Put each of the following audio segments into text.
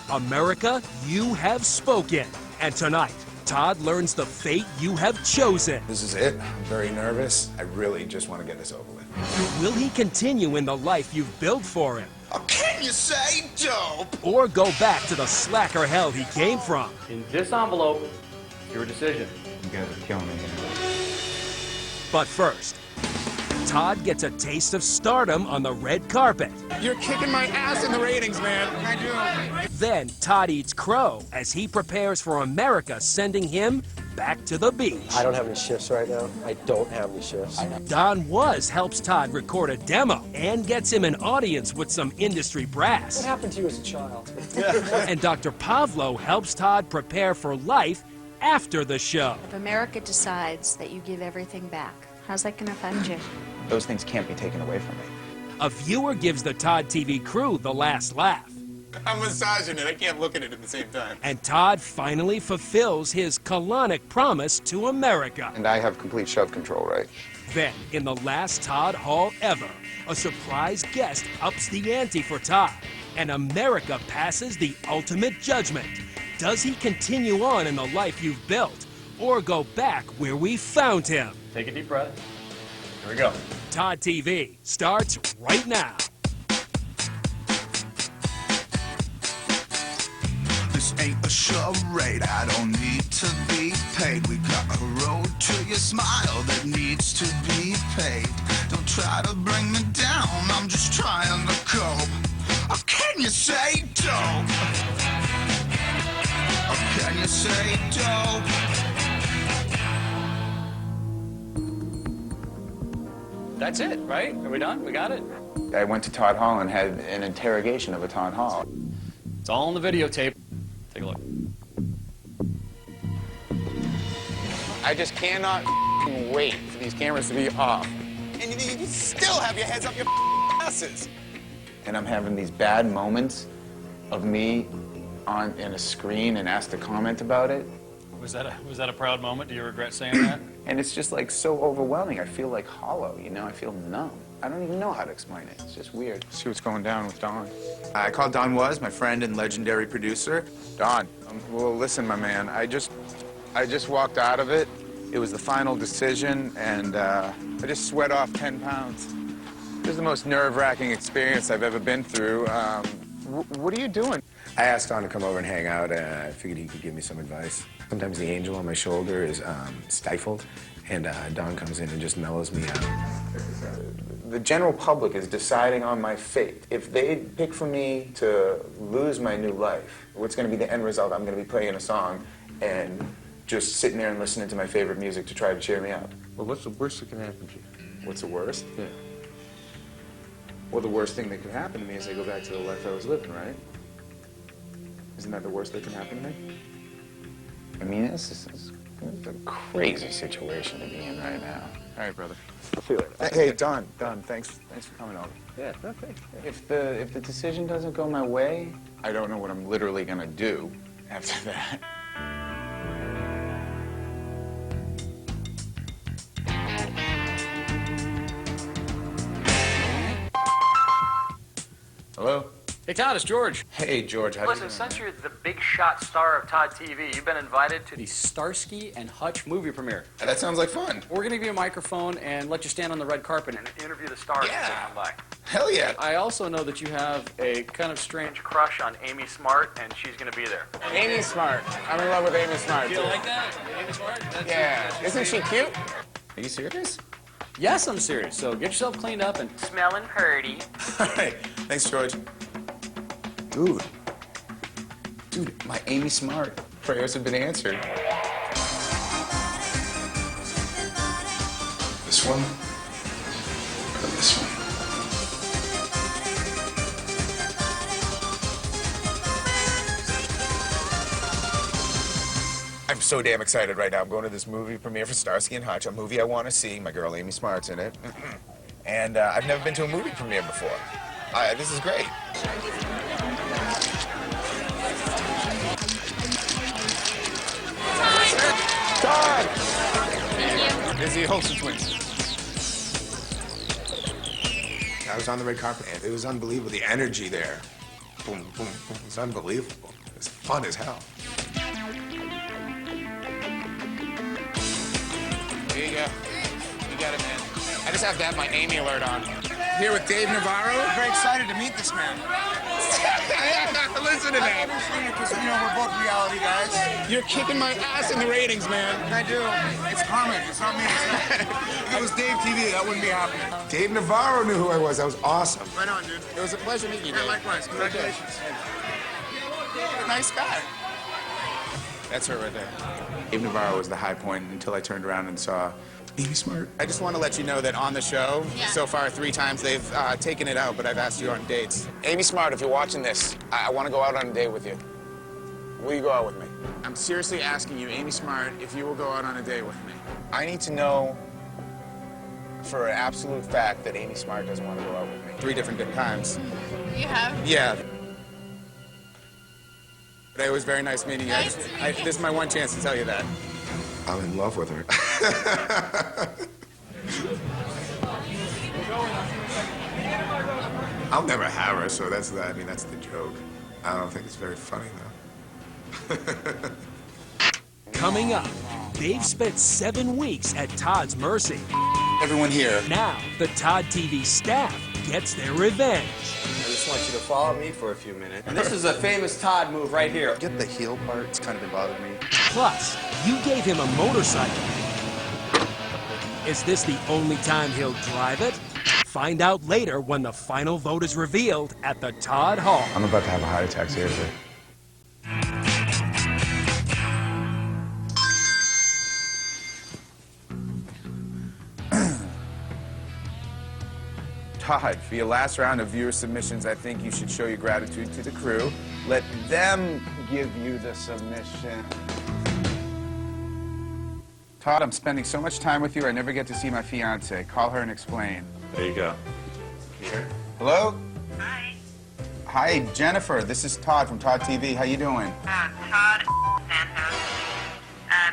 America, you have spoken. And tonight, Todd learns the fate you have chosen. This is it. I'm very nervous. I really just want to get this over with. Will he continue in the life you've built for him? Oh, can you say dope? Or go back to the slacker hell he came from? In this envelope, your decision. You guys are killing me here. But first, Todd gets a taste of stardom on the red carpet. You're kicking my ass in the ratings, man. I do. Then Todd eats crow as he prepares for America sending him back to the beach. I don't have any shifts right now. I don't have any shifts. Don Was helps Todd record a demo and gets him an audience with some industry brass. What happened to you as a child? And Dr. Pavlo helps Todd prepare for life after the show. If America decides that you give everything back, how's that going to affect you? Those things can't be taken away from me. A viewer gives the Todd TV crew the last laugh. I'm massaging it. I can't look at it at the same time. And Todd finally fulfills his colonic promise to America. And I have complete shove control, right? Then, in the last Todd Hall ever, a surprise guest ups the ante for Todd, and America passes the ultimate judgment. Does he continue on in the life you've built, or go back where we found him? Take a deep breath. Here we go. Todd TV starts right now. This ain't a charade, I don't need to be paid. We got a road to your smile that needs to be paved. Don't try to bring me down, I'm just trying to cope. Oh, can you say dope? Oh, can you say dope? That's it, right? Are we done? We got it? I went to Todd Hall and had an interrogation of a Todd Hall. It's all on the videotape. Take a look. I just cannot wait for these cameras to be off. And you still have your heads up your asses. And I'm having these bad moments of me in a screen and asked to comment about it. Was that a proud moment? Do you regret saying that? And it's just like so overwhelming. I feel like hollow, you know? I feel numb. I don't even know how to explain it. It's just weird. See what's going down with Don. I called Don Was, my friend and legendary producer. Don, well, listen, my man. I just walked out of it. It was the final decision, and I just sweat off 10 pounds. It was the most nerve-wracking experience I've ever been through. What are you doing? I asked Don to come over and hang out. I figured he could give me some advice. Sometimes the angel on my shoulder is stifled, and Don comes in and just mellows me out. The general public is deciding on my fate. If they pick for me to lose my new life, what's going to be the end result? I'm going to be playing a song and just sitting there and listening to my favorite music to try to cheer me up. Well, what's the worst that can happen to you? What's the worst? Yeah. Well, the worst thing that could happen to me is I go back to the life I was living, right? Isn't that the worst that can happen to me? I mean, this is a crazy situation to be in right now. All right, brother. I'll feel it. Hey, Don, thanks for coming over. Yeah, okay. If the decision doesn't go my way, I don't know what I'm literally gonna do after that. Hello? Hey, Todd, it's George. Hey, George, how you Listen, doing? since you're the big shot star of Todd TV, you've been invited to the Starsky and Hutch movie premiere. That sounds like fun. We're going to give you a microphone and let you stand on the red carpet and interview the stars as they come by. Hell yeah. I also know that you have a kind of strange crush on Amy Smart, and she's going to be there. Amy Smart. I'm in love with Amy Smart. You like that? Amy Smart? Yeah. Isn't she cute? Are you serious? Yes, I'm serious. So get yourself cleaned up and smelling purty. All right. Thanks, George. Dude, my Amy Smart prayers have been answered. This one or this one? I'm so damn excited right now. I'm going to this movie premiere for Starsky and Hutch, a movie I want to see. My girl Amy Smart's in it. And I've never been to a movie premiere before. This is great. Todd! Thank you. Here's the Olsen twins. I was on the red carpet, and it was unbelievable, the energy there. boom, boom, boom. It's unbelievable. It's fun as hell. Here you go. You got it, man. I just have to have my Amy alert on. Here with Dave Navarro. Very excited to meet this man. Listen to that. Because, we're both reality guys. You're kicking my ass in the ratings, man. I do. It's Carmen. It's not me. If it was Dave TV, that wouldn't be happening. Dave Navarro knew who I was. That was awesome. Right on, dude. It was a pleasure meeting you, Yeah, Dave. likewise. Congratulations. Nice guy. That's her right there. Dave Navarro was the high point until I turned around and saw Amy Smart. I just want to let you know that on the show, so far 3 times they've taken it out, but I've asked you on dates. Amy Smart, if you're watching this, I want to go out on a date with you. Will you go out with me? I'm seriously asking you, Amy Smart, if you will go out on a date with me. I need to know for an absolute fact that Amy Smart doesn't want to go out with me. 3 different times. You have? Yeah. But it was very nice meeting you. This is my one chance to tell you that. I'm in love with her. I'll never have her, so that's the joke. I don't think it's very funny, though. Coming up, they've spent 7 weeks at Todd's mercy. Everyone here. Now, the Todd TV staff gets their revenge. I just want you to follow me for a few minutes. And this is a famous Todd move right here. Get the heel part, it's kind of been bothering me. Plus, you gave him a motorcycle. Is this the only time he'll drive it? Find out later when the final vote is revealed at the Todd Hall. I'm about to have a heart attack, seriously. Todd, for your last round of viewer submissions, I think you should show your gratitude to the crew. Let them give you the submission. Todd, I'm spending so much time with you, I never get to see my fiance. Call her and explain. There you go. Here. Hello? Hi. Hi, Jennifer. This is Todd from Todd TV. How you doing? Todd Santos.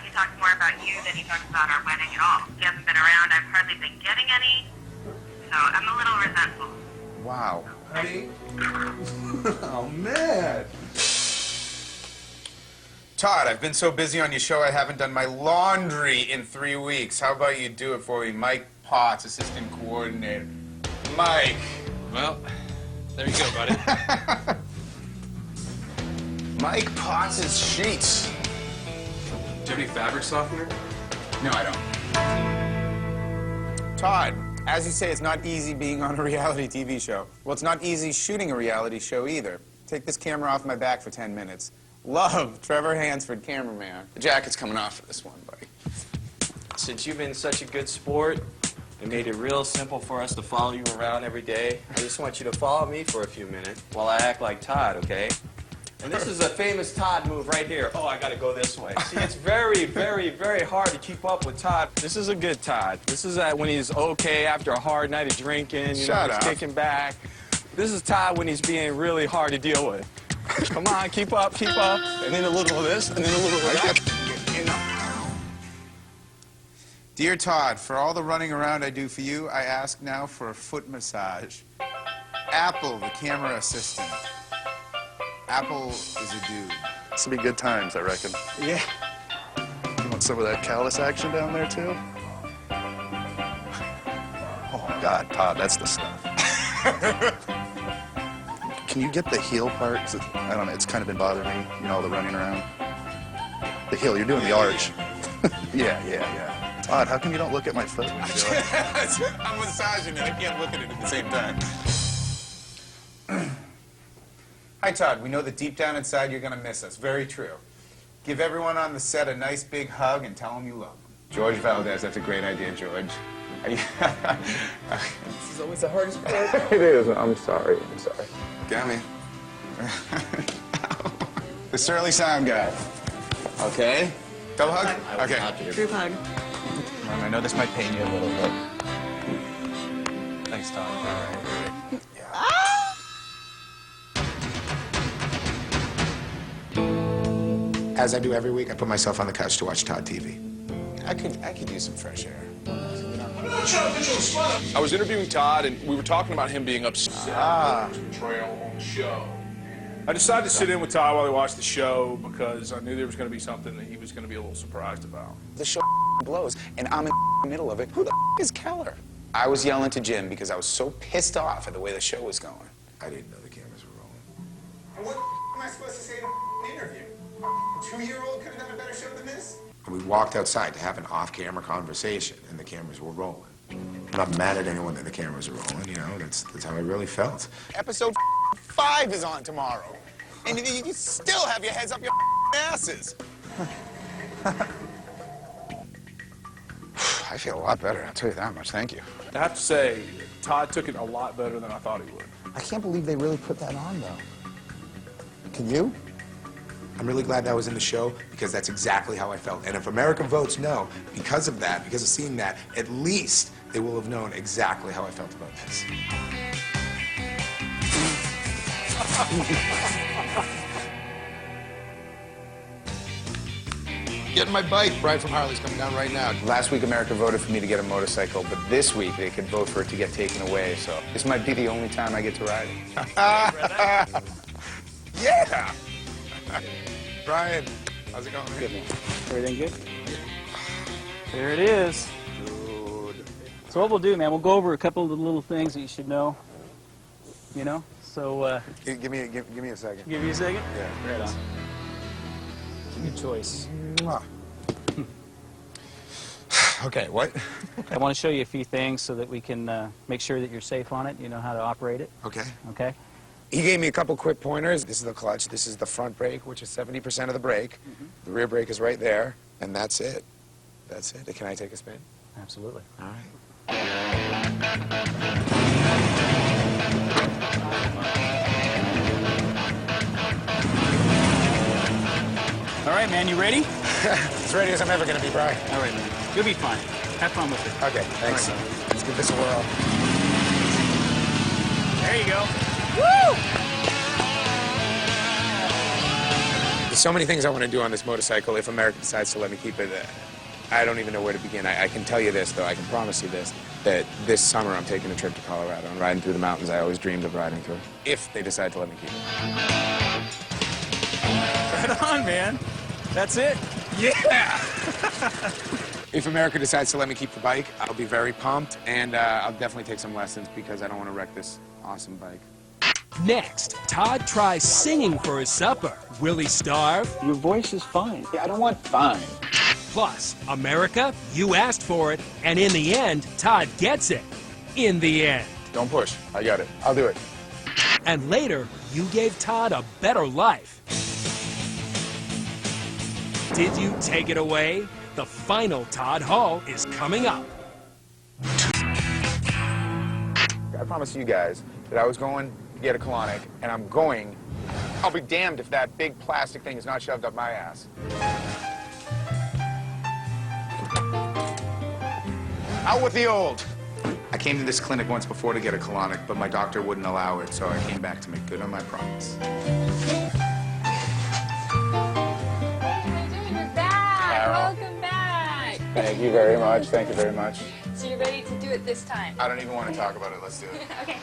He talks more about you than he talks about our wedding at all. He hasn't been around. I've hardly been getting any. So I'm a little resentful. Wow. Honey? Oh, man. Todd, I've been so busy on your show, I haven't done my laundry in 3 weeks. How about you do it for me? Mike Potts, assistant coordinator. Mike. Well, there you go, buddy. Mike Potts' sheets. Do you have any fabric softener? No, I don't. Todd, as you say, it's not easy being on a reality TV show. Well, it's not easy shooting a reality show either. Take this camera off my back for 10 minutes. Love, Trevor Hansford, cameraman. The jacket's coming off for this one, buddy. Since you've been such a good sport and made it real simple for us to follow you around every day, I just want you to follow me for a few minutes while I act like Todd, okay? And this is a famous Todd move right here. Oh, I gotta go this way. See, it's very, very, very hard to keep up with Todd. This is a good Todd. This is when he's okay after a hard night of drinking, he's kicking back. This is Todd when he's being really hard to deal with. Come on, keep up, and then a little of this, and then a little of that. Dear Todd, for all the running around I do for you, I ask now for a foot massage. Apple, the camera assistant. Apple is a dude. This will be good times, I reckon. Yeah. You want some of that callus action down there, too? Oh, my God, Todd, that's the stuff. Can you get the heel part? 'Cause I don't know, it's kind of been bothering me, the running around. The heel, you're doing the arch. Yeah. Todd, how come you don't look at my foot when you do it? I'm massaging it. I can't look at it at the same time. Hi, Todd. We know that deep down inside you're going to miss us. Very true. Give everyone on the set a nice big hug and tell them you love them. George Valdez. That's a great idea, George. This is always the hardest part. It is. I'm sorry. Got me. The surly sound guy. Okay. Double hug? Okay. Group hug. I know this might pain you a little bit. Thanks, Todd. All right. As I do every week, I put myself on the couch to watch Todd TV. I could use some fresh air. I was interviewing Todd, and we were talking about him being upset. Ah. To portray our own show. I decided to sit in with Todd while he watched the show because I knew there was going to be something that he was going to be a little surprised about. The show blows, and I'm in the middle of it. Who the is Keller? I was yelling to Jim because I was so pissed off at the way the show was going. I didn't know the cameras were rolling. What am I supposed to say in an interview? A 2-year-old could have done a better show than this? And we walked outside to have an off-camera conversation, and the cameras were rolling. I'm not mad at anyone that the cameras are rolling, you know, that's how I really felt. Episode 5 is on tomorrow, and you still have your heads up your asses. I feel a lot better, I'll tell you that much, thank you. I have to say, Todd took it a lot better than I thought he would. I can't believe they really put that on, though. Can you? I'm really glad that was in the show because that's exactly how I felt. And if America votes no, because of that, because of seeing that, at least they will have known exactly how I felt about this. Getting my bike. Brian from Harley's coming down right now. Last week, America voted for me to get a motorcycle, but this week they could vote for it to get taken away, so this might be the only time I get to ride it. Yeah! Brian, how's it going, man? Good, man. Everything good? There it is. Good. So what we'll do, man, we'll go over a couple of the little things that you should know. You know? So, Give me a second. Give you a second? Yeah. Right on. Good choice. Mwah. Okay, what? I want to show you a few things so that we can make sure that you're safe on it. You know how to operate it. Okay. Okay? He gave me a couple quick pointers. This is the clutch. This is the front brake, which is 70% of the brake. Mm-hmm. The rear brake is right there, and that's it. That's it. Can I take a spin? Absolutely. All right. All right, man, you ready? As ready as I'm ever going to be, Brian. All right, man. You'll be fine. Have fun with it. Okay, thanks. All right. Let's give this a whirl. There you go. There's so many things I want to do on this motorcycle if America decides to let me keep it. I don't even know where to begin. I can tell you this, though. I can promise you this, that this summer I'm taking a trip to Colorado and riding through the mountains I always dreamed of riding through, if they decide to let me keep it. Right on, man. That's it? Yeah! If America decides to let me keep the bike, I'll be very pumped, and I'll definitely take some lessons because I don't want to wreck this awesome bike. Next, Todd tries singing for his supper. Will he starve? Your voice is fine. I don't want fine. Plus, America, you asked for it, and in the end, Todd gets it. In the end. Don't push. I got it. I'll do it. And later, you gave Todd a better life. Did you take it away? The final Todd Hall is coming up. I promised you guys that I was going to get a colonic, and I'm going. I'll be damned if that big plastic thing is not shoved up my ass. Out with the old. I came to this clinic once before to get a colonic, but my doctor wouldn't allow it, so I came back to make good on my promise. Welcome back. Thank you very much. Thank you very much. So you're ready to do it this time? I don't even want to talk about it. Let's do it. Okay.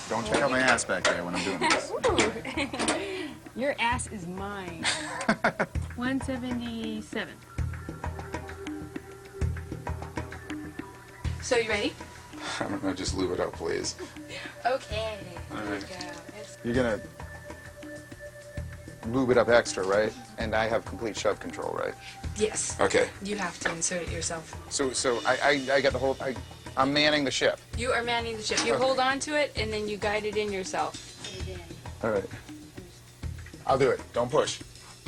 Don't check out my ass back there when I'm doing this. Ooh. Your ass is mine. 177. So you ready? I don't know, just lube it up, please. Okay. All Here we right. go. You're gonna lube it up extra, right? And I have complete shove control, right? Yes. Okay. You have to insert it yourself. So I got the whole. I'm manning the ship. You are manning the ship. You hold on to it, and then you guide it in yourself. All right. I'll do it. Don't push.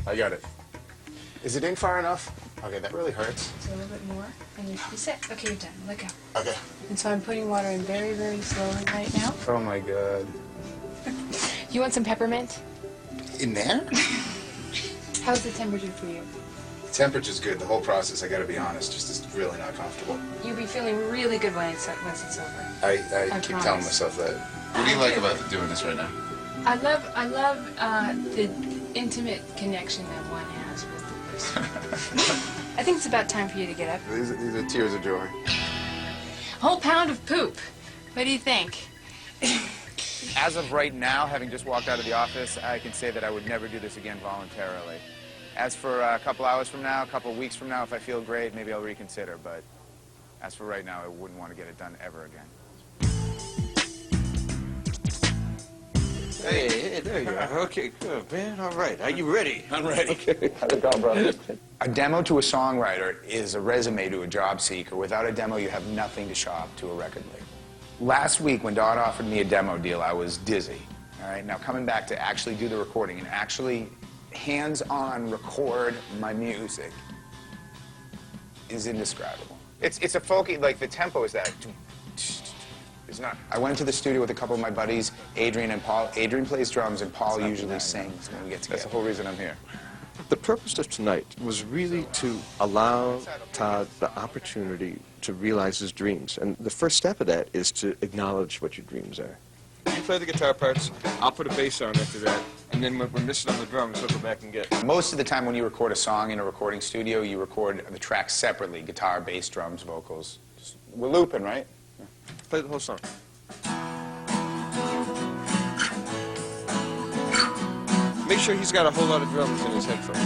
I got it. Is it in far enough? Okay, that really hurts. So a little bit more, and you should be set. Okay, you're done. Let go. Okay. And so I'm putting water in very, very slowly right now. Oh my God. You want some peppermint? In there? How's the temperature for you? The temperature's good. The whole process, I gotta be honest, just is really not comfortable. You'll be feeling really good once it's over. I keep promise. telling myself that. What do you like about doing this right now? I love the intimate connection that one has with the person. I think it's about time for you to get up. These are tears of joy. Whole pound of poop. What do you think? As of right now, having just walked out of the office, I can say that I would never do this again voluntarily. As for a couple hours from now, a couple weeks from now, if I feel great, maybe I'll reconsider. But as for right now, I wouldn't want to get it done ever again. Hey, there you are. Okay, good, man. All right. Are you ready? I'm ready. Okay. How's it going, brother? A demo to a songwriter is a resume to a job seeker. Without a demo, you have nothing to show up to a record label. Last week, when Todd offered me a demo deal, I was dizzy. All right, now coming back to actually do the recording and actually hands-on record my music is indescribable. It's a folky, like the tempo is that. It's not. I went to the studio with a couple of my buddies, Adrian and Paul. Adrian plays drums, and Paul usually sings when we get together. That's the whole reason I'm here. The purpose of tonight was really to allow Todd the opportunity to realize his dreams. And the first step of that is to acknowledge what your dreams are. You play the guitar parts, I'll put a bass on after that, and then when we're missing on the drums, we'll go back and get. Most of the time when you record a song in a recording studio, you record the tracks separately, guitar, bass, drums, vocals. We're looping, right? Play the whole song. Make sure he's got a whole lot of drums in his headphones.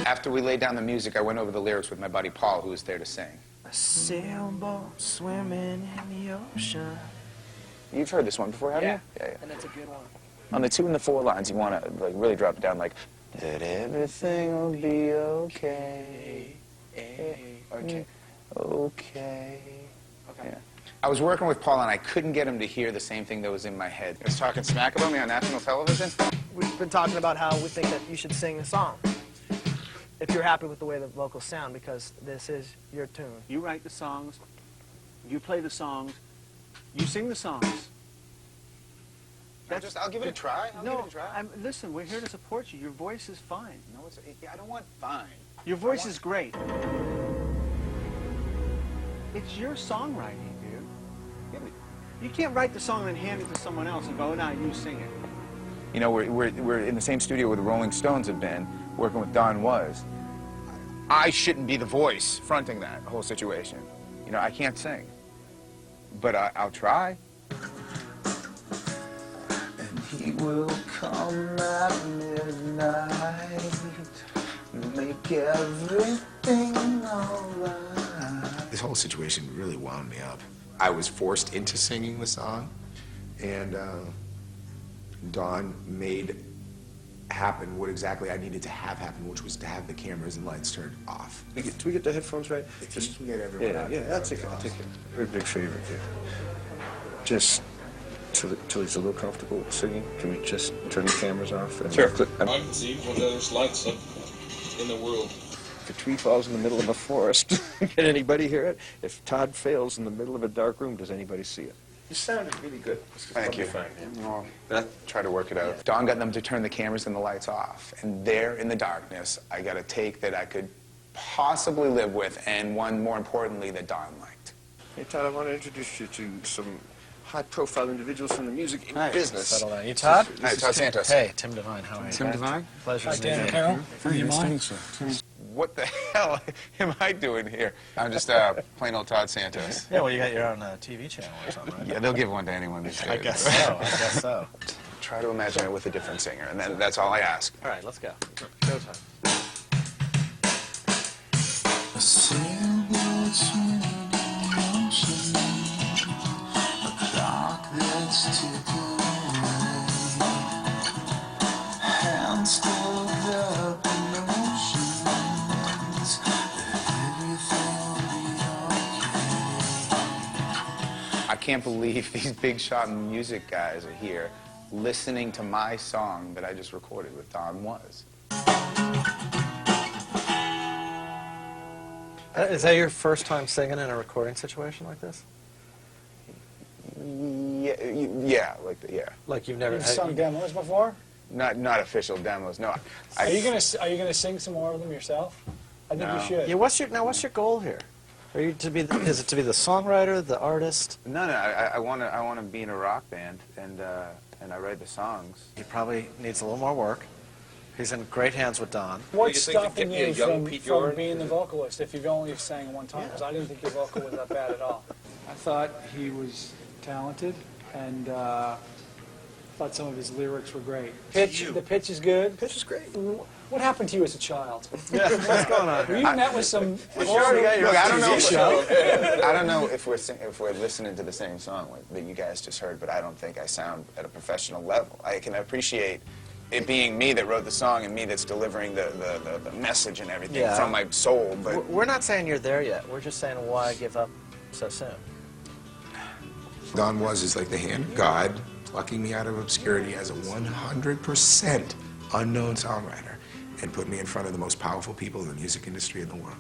After we laid down the music, I went over the lyrics with my buddy Paul, who was there to sing. A sailboat swimming in the ocean. You've heard this one before, haven't you? Yeah, and that's a good one. On the 2 and the 4 lines, you want to like really drop it down, like that everything will be okay. Okay. Okay. Yeah. I was working with Paul, and I couldn't get him to hear the same thing that was in my head. He was talking smack about me on national television. We've been talking about how we think that you should sing a song if you're happy with the way the vocals sound, because this is your tune. You write the songs, you play the songs, you sing the songs. I'll give it a try. I'll give it a try. Listen, we're here to support you. Your voice is fine. No, I don't want fine. Your voice is great. It's your songwriting, dude. You can't write the song and then hand it to someone else and go, now you sing it. You know, we're in the same studio where the Rolling Stones have been, working with Don Was. I shouldn't be the voice fronting that whole situation. You know, I can't sing. But I'll try. And he will come at midnight, make everything alright. This whole situation really wound me up. I was forced into singing the song, and Don made happen what exactly I needed to have happen, which was to have the cameras and lights turned off. Do we get the headphones right? Just we get everyone out. Yeah, I'll take a very big favor here. Just till he's a little comfortable singing, can we just turn the cameras off? And Sure. I can see one of those lights up in the world. If a tree falls in the middle of a forest, can anybody hear it? If Todd fails in the middle of a dark room, does anybody see it? You sounded really good. Thank you. Fine, Try to work it out. Don got them to turn the cameras and the lights off. And there in the darkness, I got a take that I could possibly live with, and one more importantly that Don liked. Hey, Todd, I want to introduce you to some high-profile individuals from the music Hi. business. Settle down. You Todd? Hi, Todd Santos. Hey, Tim Devine. How are you? Tim Devine? Pleasure Hi, to meet Dan you. Carroll. Hey, nice to meet you. What the hell am I doing here? I'm just plain old Todd Santos. Yeah, well, you got your own TV channel or something, right? Yeah, they'll give one to anyone these days. I guess so. I guess so. Try to imagine it with a different singer, and that's all I ask. All right, let's go. Go, Todd. A sailboat swimming in the ocean, a clock that's ticking away, hands still up in motions, that everything will be okay. I can't believe these big shot music guys are here listening to my song that I just recorded with Don Was. Is that your first time singing in a recording situation like this? Yeah, yeah. Like you've never You've sung demos before? Not official demos, no. Are you gonna sing some more of them yourself? I think you should. Yeah. What's your goal here? Are you to be? Is it to be the songwriter, the artist? No. I want to be in a rock band, and I write the songs. He probably needs a little more work. He's in great hands with Don. What's stopping you from being the vocalist if you've only sang one time? Because I didn't think your vocal was that bad at all. I thought he was talented, and thought some of his lyrics were great. The pitch is good. Pitch is great. What happened to you as a child? What's going on? Were you met with some? Look, I don't know if we're listening to the same song that you guys just heard, but I don't think I sound at a professional level. I can appreciate it being me that wrote the song and me that's delivering the message and everything from my soul. But We're not saying you're there yet. We're just saying why give up so soon. Don Was like the hand of God plucking me out of obscurity as a 100% unknown songwriter and put me in front of the most powerful people in the music industry in the world.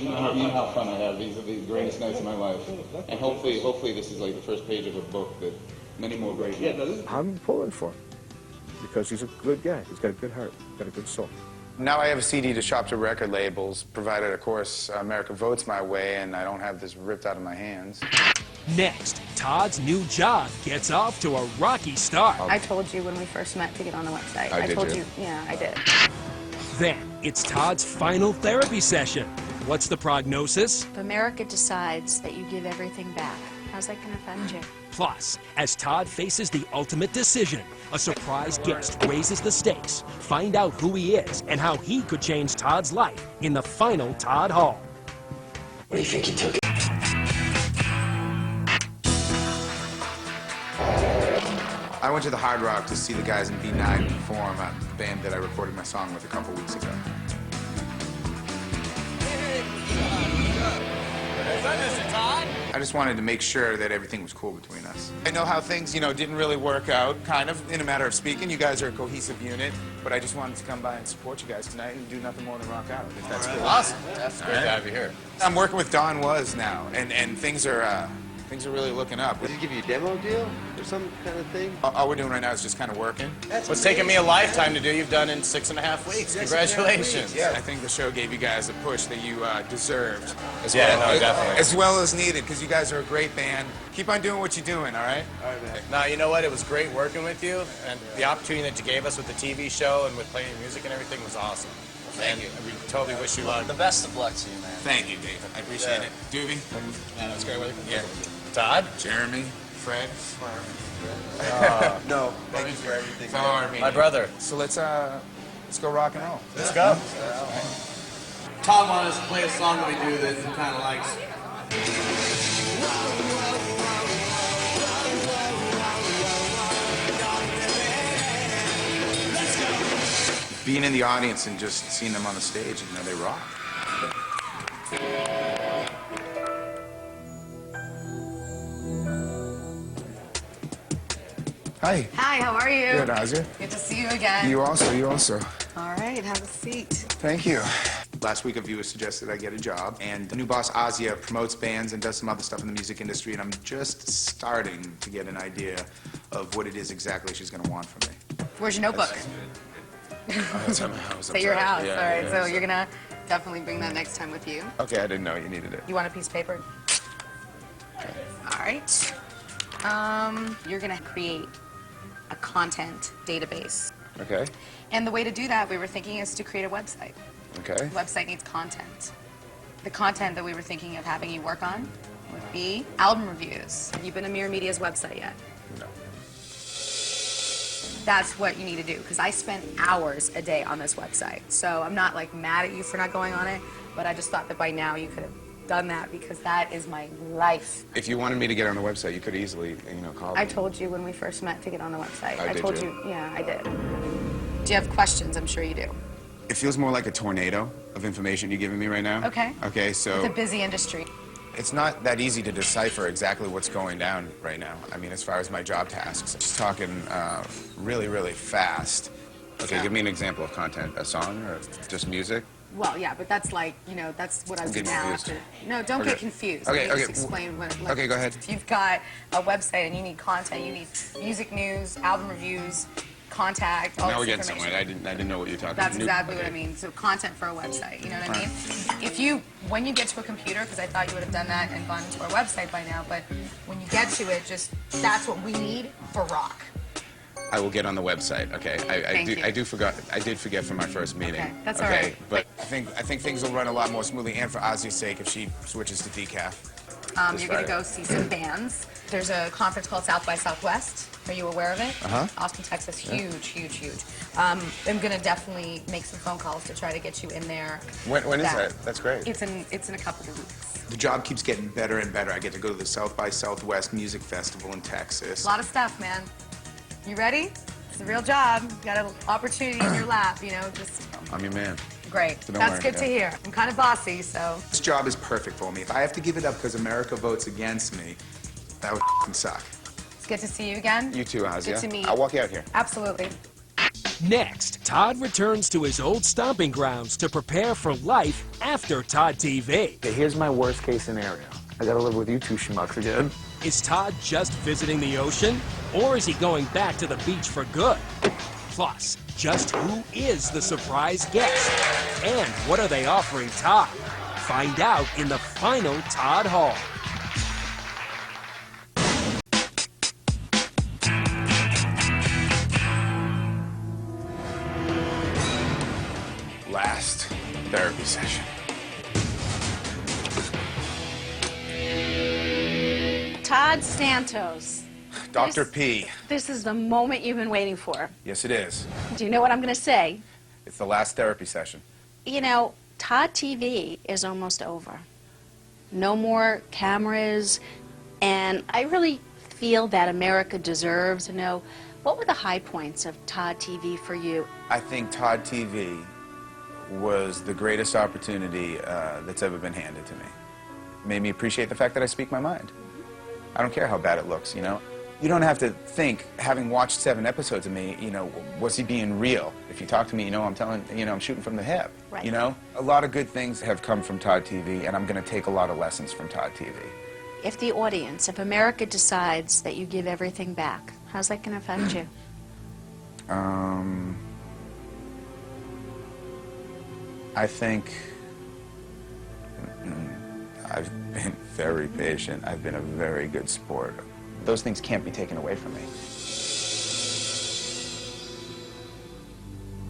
You know how fun I have. These are the greatest nights of my life. And hopefully this is like the first page of a book that many more great nights. I'm pulling for him because he's a good guy. He's got a good heart, got a good soul. Now I have a CD to shop to record labels, provided, of course, America votes my way and I don't have this ripped out of my hands. Next, Todd's new job gets off to a rocky start. I told you when we first met to get on the website. I told you. Yeah, I did. Then, it's Todd's final therapy session. What's the prognosis? If America decides that you give everything back, how's that going to affect you? Plus, as Todd faces the ultimate decision, a surprise guest raises the stakes. Find out who he is and how he could change Todd's life in the final Todd Hall. What do you think he took it? I went to the Hard Rock to see the guys in B9 perform, the band that I recorded my song with a couple weeks ago. I just wanted to make sure that everything was cool between us. I know how things, didn't really work out, kind of, in a matter of speaking. You guys are a cohesive unit, but I just wanted to come by and support you guys tonight and do nothing more than rock out, if that's cool. Awesome. That's great to have you here. I'm working with Don Was now, and things are really looking up. Did he give you a demo deal or some kind of thing? All we're doing right now is just kind of working. What's taken me a lifetime to do, you've done in 6.5 weeks. Congratulations. Yeah, I think the show gave you guys a push that you deserved. Definitely. As well as needed, because you guys are a great band. Keep on doing what you're doing, all right? All right, man. Now, you know what? It was great working with you, and the opportunity that you gave us with the TV show and with playing music and everything was awesome. Thank you. We totally wish you luck. The best of luck to you, man. Thank you, Dave. I appreciate it. Doobie? Man, it was great working with you. Yeah. Todd? Jeremy? Fred? No. Thank you for everything. My brother. So let's go rock and roll. Let's go. Todd wanted us to play a song that we do that he kind of likes. Being in the audience and just seeing them on the stage, they rock. Hi. Hi, how are you? Good, Ozzy. Good to see you again. You also. All right, have a seat. Thank you. Last week, a viewer suggested I get a job, and the new boss, Ozzy, promotes bands and does some other stuff in the music industry, and I'm just starting to get an idea of what it is exactly she's going to want from me. Where's your notebook? It's at my house. It's at your house. Yeah, All right, yeah. so you're going to definitely bring that next time with you. Okay, I didn't know you needed it. You want a piece of paper? All right. You're going to create a content database. Okay. And the way to do that, we were thinking, is to create a website. Okay. The website needs content. The content that we were thinking of having you work on would be album reviews. Have you been to Mirror Media's website yet? No. That's what you need to do, because I spent hours a day on this website. So I'm not mad at you for not going on it, but I just thought that by now you could have done that, because that is my life. If you wanted me to get on the website, you could easily, call me. I told you when we first met to get on the website. I did told you? Yeah, I did. Do you have questions? I'm sure you do. It feels more like a tornado of information you're giving me right now. Okay. Okay, so... It's a busy industry. It's not that easy to decipher exactly what's going down right now. I mean, as far as my job tasks. Just talking really, really fast. Okay, give me an example of content. A song or just music? Well, yeah, but that's that's what I was getting now confused. after. No, don't get confused. Okay, Let me okay. just explain what. Okay, go ahead. If you've got a website and you need content, you need music news, album reviews, contact, all Now we're this getting information. somewhere. I didn't know what you were talking That's about. exactly what I mean. So content for a website, you know what I mean? If you, when you get to a computer, because I thought you would have done that and gone to our website by now, but when you get to it, that's what we need for rock. I will get on the website. Okay, Thank you. I did forget from my first meeting. Okay, that's all right. But I think things will run a lot more smoothly, and for Ozzy's sake, if she switches to decaf. You're going to go see some bands. There's a conference called South by Southwest. Are you aware of it? Austin, Texas, huge, huge, huge. I'm going to definitely make some phone calls to try to get you in there. When is that? That's great. It's in a couple of weeks. The job keeps getting better and better. I get to go to the South by Southwest Music Festival in Texas. A lot of stuff, man. You ready? It's a real job. You got an opportunity in your lap, you know, just I'm your man. great. So don't That's worry, good to hear. I'm kind of bossy, so. This job is perfect for me. If I have to give it up because America votes against me, that would suck. It's good to see you again. You too, Azia. Good to meet. I'll walk you out here. Absolutely. Next, Todd returns to his old stomping grounds to prepare for life after Todd TV. Okay, here's my worst case scenario. I gotta live with you two schmucks again. Is Todd just visiting the ocean, or is he going back to the beach for good? Plus, just who is the surprise guest? And what are they offering Todd? Find out in the final Todd Hall. Last therapy session. Todd Santos. Dr. P. This is the moment you've been waiting for. Yes, it is. Do you know what I'm going to say? It's the last therapy session. You know, Todd TV is almost over. No more cameras, and I really feel that America deserves to know, what were the high points of Todd TV for you? I think Todd TV was the greatest opportunity that's ever been handed to me. Made me appreciate the fact that I speak my mind. I don't care how bad it looks, you know? You don't have to think, having watched 7 episodes of me, you know, was he being real? If you talk to me, you know, I'm shooting from the hip, Right. you know? A lot of good things have come from Todd TV, and I'm going to take a lot of lessons from Todd TV. If the audience, if America decides that you give everything back, how's that going to affect you? I think I've been very patient. I've been a very good sport. Those things can't be taken away from me.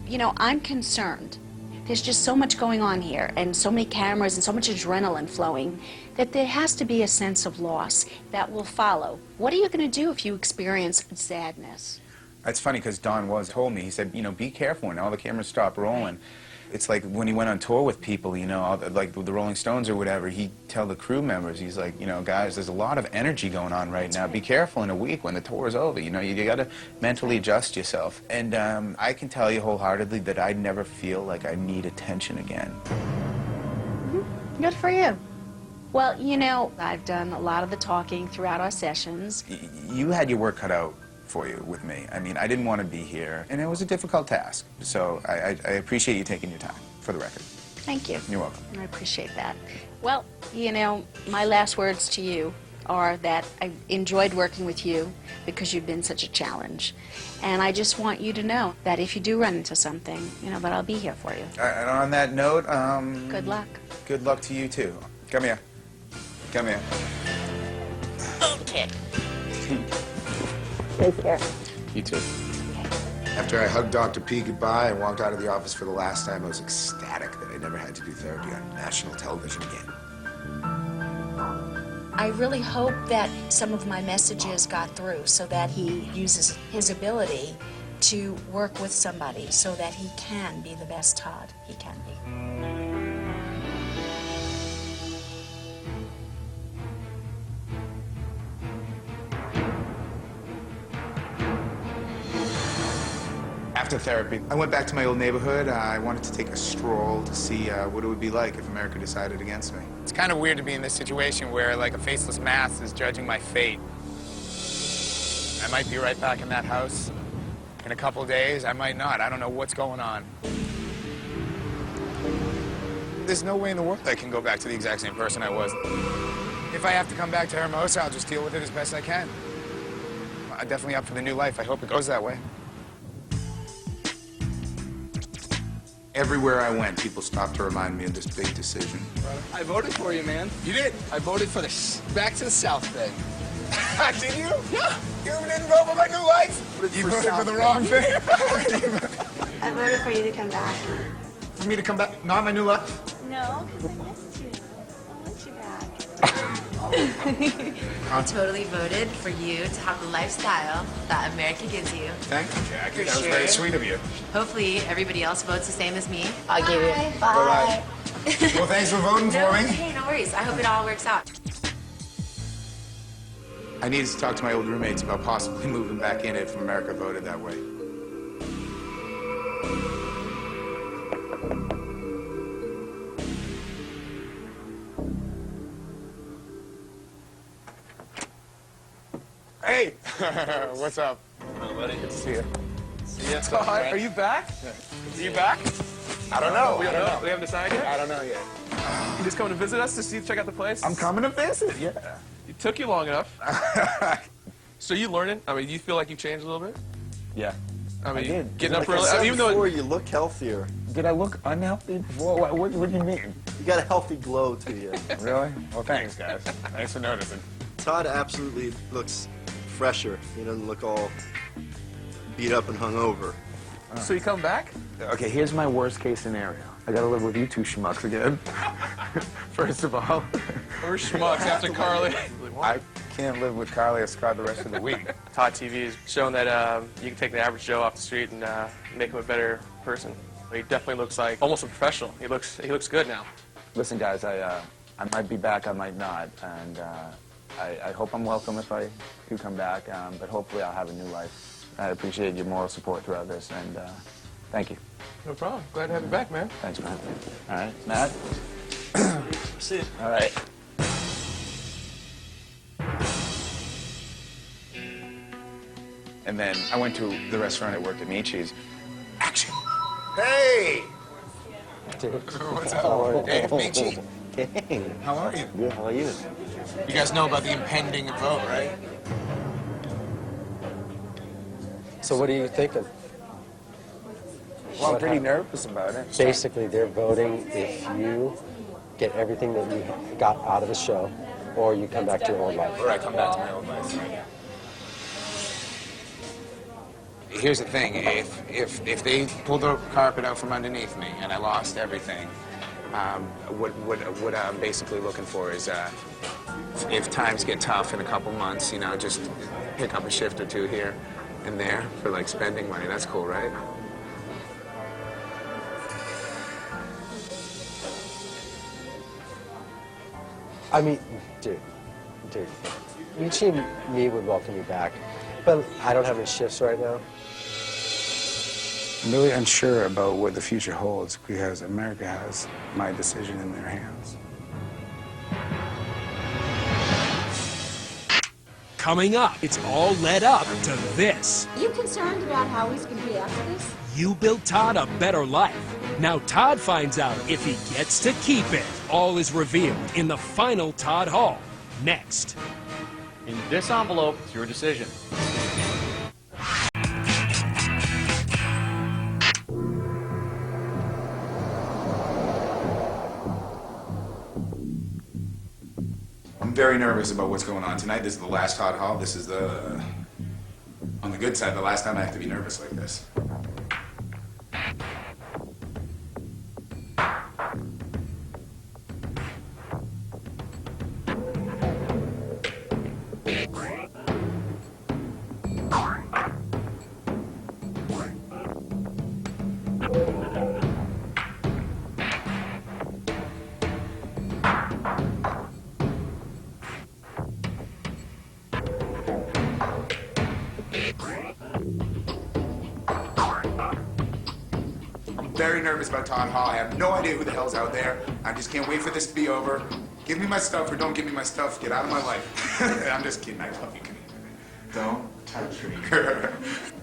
You know, I'm concerned. There's just so much going on here, and so many cameras and so much adrenaline flowing, that there has to be a sense of loss that will follow. What are you going to do if you experience sadness? It's funny because Don told me, he said, you know, be careful when all the cameras stop rolling. It's like when he went on tour with people, you know, like the Rolling Stones or whatever, he'd tell the crew members, he's like, you know, guys, there's a lot of energy going on right now. Be careful in a week when the tour is over. You know, you got to mentally adjust yourself. And I can tell you wholeheartedly that I never feel like I need attention again. Good for you. Well, you know, I've done a lot of the talking throughout our sessions. You had your work cut out for you with me. I mean, I didn't want to be here, and it was a difficult task. So I appreciate you taking your time, for the record. Thank you. You're welcome. I appreciate that. Well, you know, my last words to you are that I enjoyed working with you because you've been such a challenge. And I just want you to know that if you do run into something, you know, that I'll be here for you. And on that note, good luck. Good luck to you, too. Come here. Come here. Okay. Take care. You too. After I hugged Dr. P goodbye and walked out of the office for the last time, I was ecstatic that I never had to do therapy on national television again. I really hope that some of my messages got through so that he uses his ability to work with somebody so that he can be the best Todd he can be. After therapy, I went back to my old neighborhood. I wanted to take a stroll to see what it would be like if America decided against me. It's kind of weird to be in this situation where, like, a faceless mass is judging my fate. I might be right back in that house in a couple days. I might not. I don't know what's going on. There's no way in the world I can go back to the exact same person I was. If I have to come back to Hermosa, I'll just deal with it as best I can. I'm definitely up for the new life. I hope it goes that way. Everywhere I went, people stopped to remind me of this big decision. I voted for you, man. You did? I voted for the back to the South thing. Did you? Yeah. You didn't vote for my new life? You voted for the wrong thing. I voted for you to come back. For me to come back? Not my new life? No, because I missed you. I want you back. I totally voted for you to have the lifestyle that America gives you. Thank you, Jackie. For That was sure. very sweet of you. Hopefully, everybody else votes the same as me. I'll give it. Bye-bye. Well, thanks for voting No, for me. hey, no worries. I hope it all works out. I needed to talk to my old roommates about possibly moving back in if America voted that way. Hey! What's up? Hello, buddy. Good to see you. See ya. Todd, are you back? Are you back? I don't know. We haven't decided yet? I don't know yet. You just coming to visit us to see, check out the place? I'm coming to visit, yeah. It took you long enough. So you learning? I mean, do you feel like you changed a little bit? Yeah. I mean, did. getting up Like I early. said Even though before, you look healthier. Did I look unhealthy before? What do you mean? You got a healthy glow to you. Really? Well, thanks, guys. Thanks for noticing. Todd absolutely looks fresher. He doesn't look all beat up and hungover. So you come back? Okay, here's my worst case scenario. I gotta live with you two schmucks again. First of all. We're schmucks after Carly. I can't live with Carly or Scott the rest of the week. Todd TV is showing that you can take the average Joe off the street and make him a better person. He definitely looks like almost a professional. He looks good now. Listen, guys, I might be back, I might not, and I hope I'm welcome if I do come back, but hopefully I'll have a new life. I appreciate your moral support throughout this, and thank you. No problem. Glad to have you back, man. Thanks, man. All right, Matt? See you. All right. And then I went to the restaurant I worked at, Michi's. Action! Hey! What's up? Dave, Michi. Hey. How are you? Good. How are you? You guys know about the impending vote, right? So what are you thinking? Well, I'm pretty nervous about it. Basically, they're voting if you get everything that you got out of the show, or you come back to your old life. Or I come back to my old life. Here's the thing: if they pulled the carpet out from underneath me and I lost everything, what I'm basically looking for is if times get tough in a couple months, you know, just pick up a shift or two here and there for like spending money. That's cool, right? I mean, dude, Michi and me would welcome you back, but I don't have any shifts right now. I'm really unsure about what the future holds because America has my decision in their hands. Coming up, it's all led up to this. You concerned about how he's going to be after this? You built Todd a better life. Now Todd finds out if he gets to keep it. All is revealed in the final Todd Hall. Next. In this envelope, it's your decision. I'm very nervous about what's going on tonight. This is the last Todd Hall. This is the, on the good side, the last time I have to be nervous like this. Very nervous about Todd Hall. I have no idea who the hell's out there. I just can't wait for this to be over. Give me my stuff or don't give me my stuff. Get out of my life. I'm just kidding. I love you, Kenny. Don't touch me.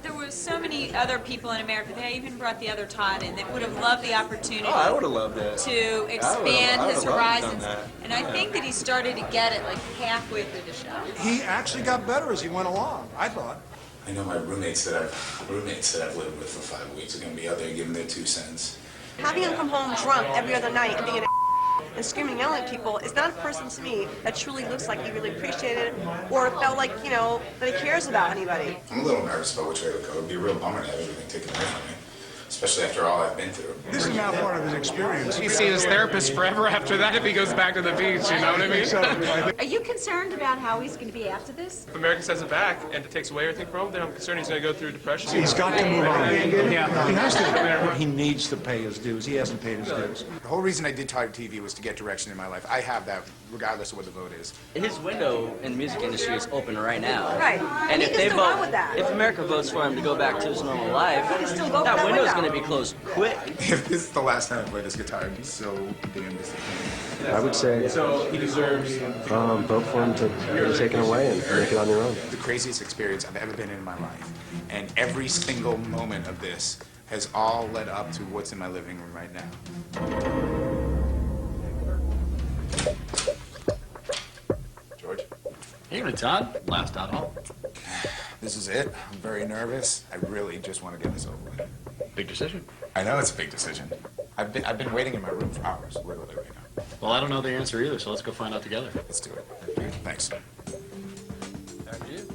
There were so many other people in America. They even brought the other Todd in that would have loved the opportunity. Oh, I would have loved that. To expand his horizons. And I think that he started to get it like halfway through the show. He actually got better as he went along, I thought. I know my roommates that I've lived with for 5 weeks are going to be out there giving their 2 cents. Having him come home drunk every other night and being and screaming and yelling at people is not a person to me that truly looks like he really appreciated it or felt like, you know, that he cares about anybody. I'm a little nervous about which way to go. It'd be a real bummer to have everything taken away from me. especially after all I've been through. This is now part of his experience. He's seen his therapist forever after that if he goes back to the beach, you know what I mean? Are you concerned about how he's going to be after this? If America sends him back and it takes away everything from him, then I'm concerned he's going to go through depression. He's got to move on. Yeah. He has to. He needs to pay his dues. He hasn't paid his dues. The whole reason I did Todd TV was to get direction in my life. I have that regardless of what the vote is. His window in the music industry is open right now. Right. And he if can they still go vote, with that. if America votes for him to go back to his normal life, He can still go that for that window is window. going to be closed quick. If this is the last time I play this guitar, I'd be so damn disappointed. I would say So he deserves... vote for him to be taken away and make it on your own. The craziest experience I've ever been in my life. And every single moment of this has all led up to what's in my living room right now. George? Evening, Todd. Last Todd Hall. This is it. I'm very nervous. I really just want to get this over with. Big decision. I know it's a big decision. I've been waiting in my room for hours, literally right now. Well, I don't know the answer either, so let's go find out together. Let's do it. Thanks. After you.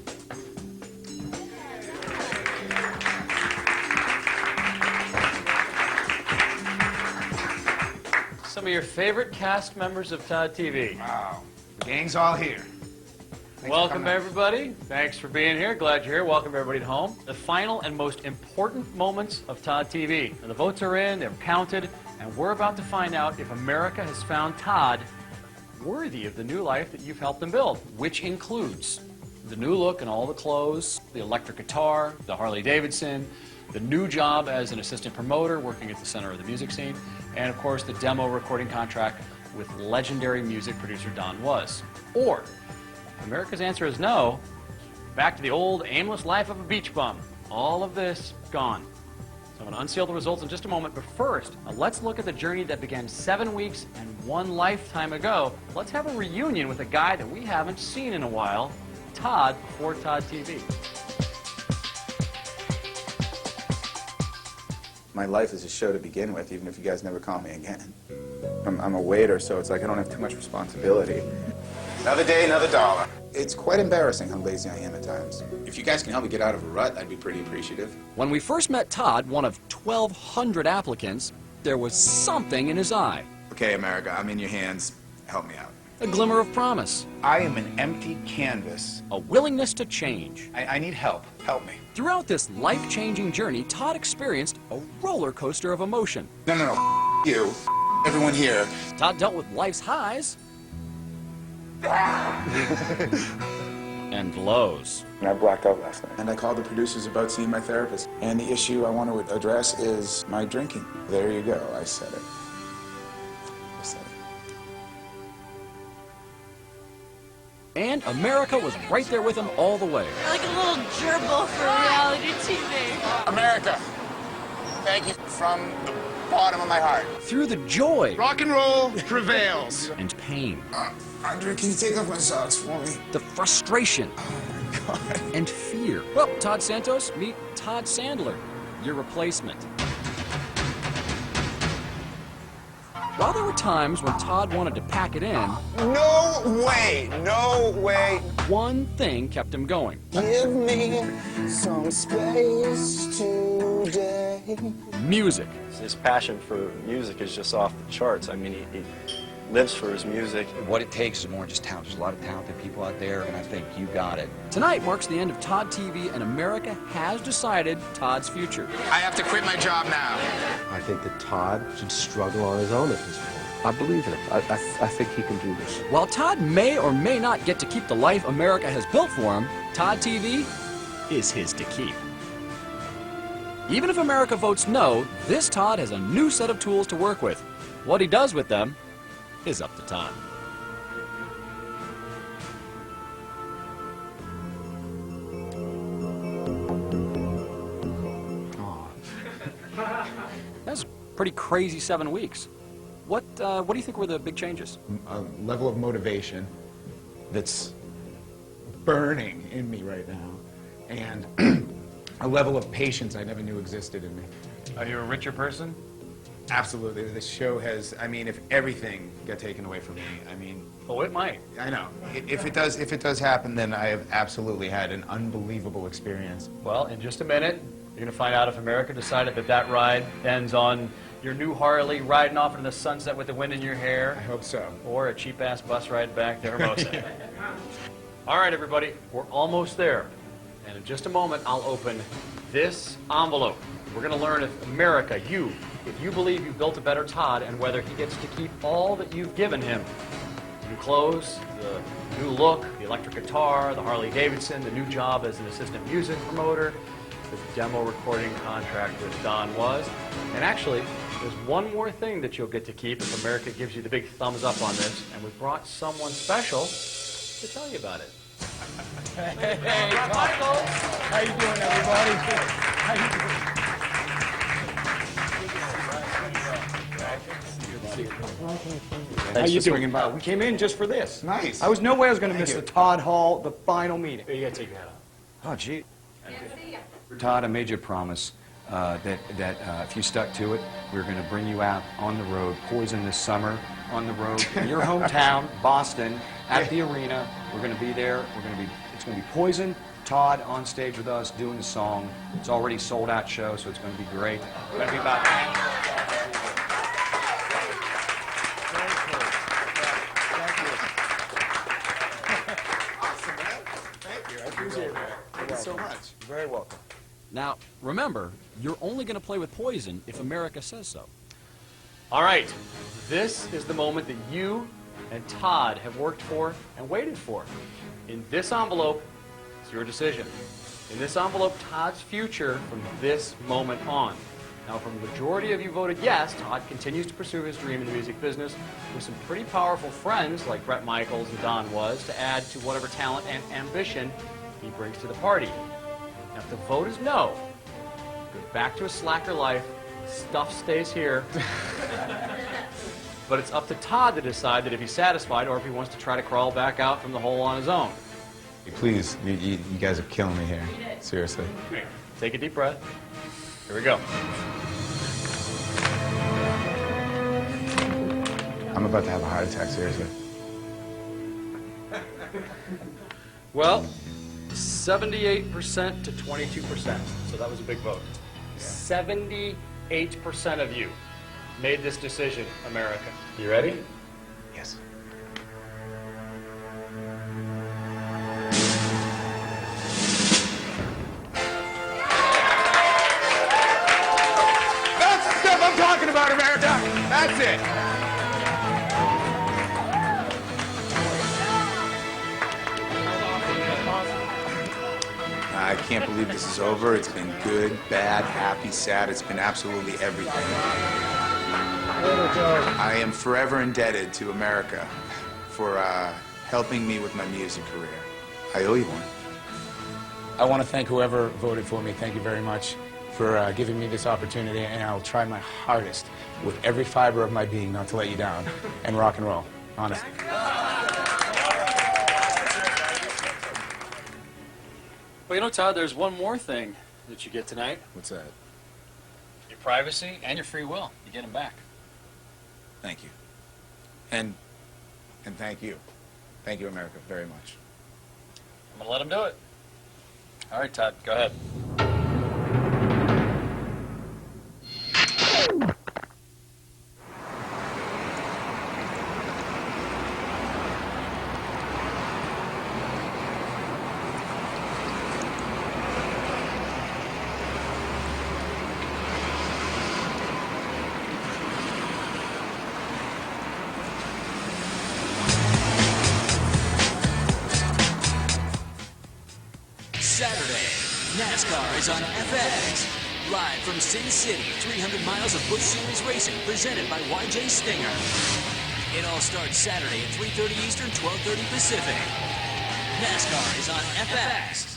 Some of your favorite cast members of Todd TV. Wow. The gang's all here. Welcome, everybody. Thanks for being here. Glad you're here. Welcome, everybody, at home. The final and most important moments of Todd TV. Now, the votes are in, they're counted, and we're about to find out if America has found Todd worthy of the new life that you've helped him build, which includes the new look and all the clothes, the electric guitar, the Harley Davidson, the new job as an assistant promoter working at the center of the music scene, and, of course, the demo recording contract with legendary music producer Don Was. Or, if America's answer is no, back to the old aimless life of a beach bum. All of this gone. So I'm going to unseal the results in just a moment, but first, let's look at the journey that began 7 weeks and 1 lifetime ago. Let's have a reunion with a guy that we haven't seen in a while, Todd before Todd TV. My life is a show to begin with, even if you guys never call me again. I'm a waiter, so it's like I don't have too much responsibility. Another day, another dollar. It's quite embarrassing how lazy I am at times. If you guys can help me get out of a rut, I'd be pretty appreciative. When we first met Todd, one of 1,200 applicants, there was something in his eye. Okay, America, I'm in your hands. Help me out. A glimmer of promise. I am an empty canvas. A willingness to change. I need help. Help me. Throughout this life-changing journey, Todd experienced a roller coaster of emotion. No. You. Everyone here. Todd dealt with life's highs and lows. And I blacked out last night. And I called the producers about seeing my therapist. And the issue I want to address is my drinking. There you go. I said it. I said it. And America was right there with him all the way. You're like a little gerbil for reality TV. America, thank you from the bottom of my heart. Through the joy. Rock and roll prevails. And pain. Andre, can you take off my socks for me? The frustration. Oh my God. And fear. Well, Todd Santos, meet Todd Sandler, your replacement. While there were times when Todd wanted to pack it in, No way! No way! one thing kept him going. Give me some space today. Music. His passion for music is just off the charts. I mean, he lives for his music. What it takes is more than just talent. There's a lot of talented people out there, and I think you got it. Tonight marks the end of Todd TV, and America has decided Todd's future. I have to quit my job now. I think that Todd should struggle on his own at this point. I believe in him. I think he can do this. While Todd may or may not get to keep the life America has built for him, Todd TV is his to keep. Even if America votes no, this Todd has a new set of tools to work with. What he does with them is up to Todd. That's a pretty crazy 7 weeks. What do you think were the big changes? A level of motivation that's burning in me right now, and a level of patience I never knew existed in me. Are you a richer person? Absolutely. This show has, I mean, if everything got taken away from me, I mean... Oh, it might. I know. If it does happen, then I have absolutely had an unbelievable experience. Well, in just a minute, You're going to find out if America decided that that ride ends on your new Harley riding off into the sunset with the wind in your hair. I hope so. Or a cheap-ass bus ride back to Hermosa. All right, everybody, we're almost there. And in just a moment, I'll open this envelope. We're going to learn if America, if you believe you've built a better Todd, and whether he gets to keep all that you've given him. New clothes, the new look, the electric guitar, the Harley Davidson, the new job as an assistant music promoter, the demo recording contract with Don Was. And actually, there's one more thing that you'll get to keep if America gives you the big thumbs up on this, and we brought someone special to tell you about it. Hey, Michael. How you doing, everybody? How you doing? How you doing? We came in just for this. Nice. I was no way I was going to miss the Todd Hall, the final meeting. You got to take your hat off. Oh, gee. Todd, I made you a promise that if you stuck to it, we were going to bring you out on the road, Poison this summer, on the road, in your hometown, Boston, at the arena. We're going to be there. It's going to be Poison, Todd on stage with us doing the song. It's already sold out show, so it's going to be great. We're going to be about Thank you so much. You're very welcome. Now, remember, you're only going to play with Poison if America says so. All right, this is the moment that you and Todd have worked for and waited for. In this envelope, it's your decision. In this envelope, Todd's future from this moment on. Now, from the majority of you voted yes, Todd continues to pursue his dream in the music business with some pretty powerful friends like Bret Michaels and Don Was to add to whatever talent and ambition he brings to the party. Now, if the vote is no, goes back to his slacker life, stuff stays here. But it's up to Todd to decide that if he's satisfied or if he wants to try to crawl back out from the hole on his own. Please, you guys are killing me here. Seriously. Take a deep breath. Here we go. I'm about to have a heart attack, seriously. Well, 78% to 22%. So that was a big vote. 78% of you made this decision, America. You ready? Yes. That's the stuff I'm talking about, America. That's it. I can't believe this is over. It's been good, bad, happy, sad. It's been absolutely everything. I am forever indebted to America for helping me with my music career. I owe you one. I want to thank whoever voted for me. Thank you very much for giving me this opportunity, and I'll try my hardest with every fiber of my being not to let you down and rock and roll, honestly. Well, you know, Todd, there's one more thing that you get tonight. What's that? Your privacy and your free will. You get them back. Thank you. And thank you. Thank you, America, very much. I'm going to let him do it. All right, Todd, go ahead. Saturday, NASCAR is on FX. Live from Sin City, 300 miles of Busch Series racing presented by YJ Stinger. It all starts Saturday at 3:30 Eastern, 12:30 Pacific. NASCAR is on FX.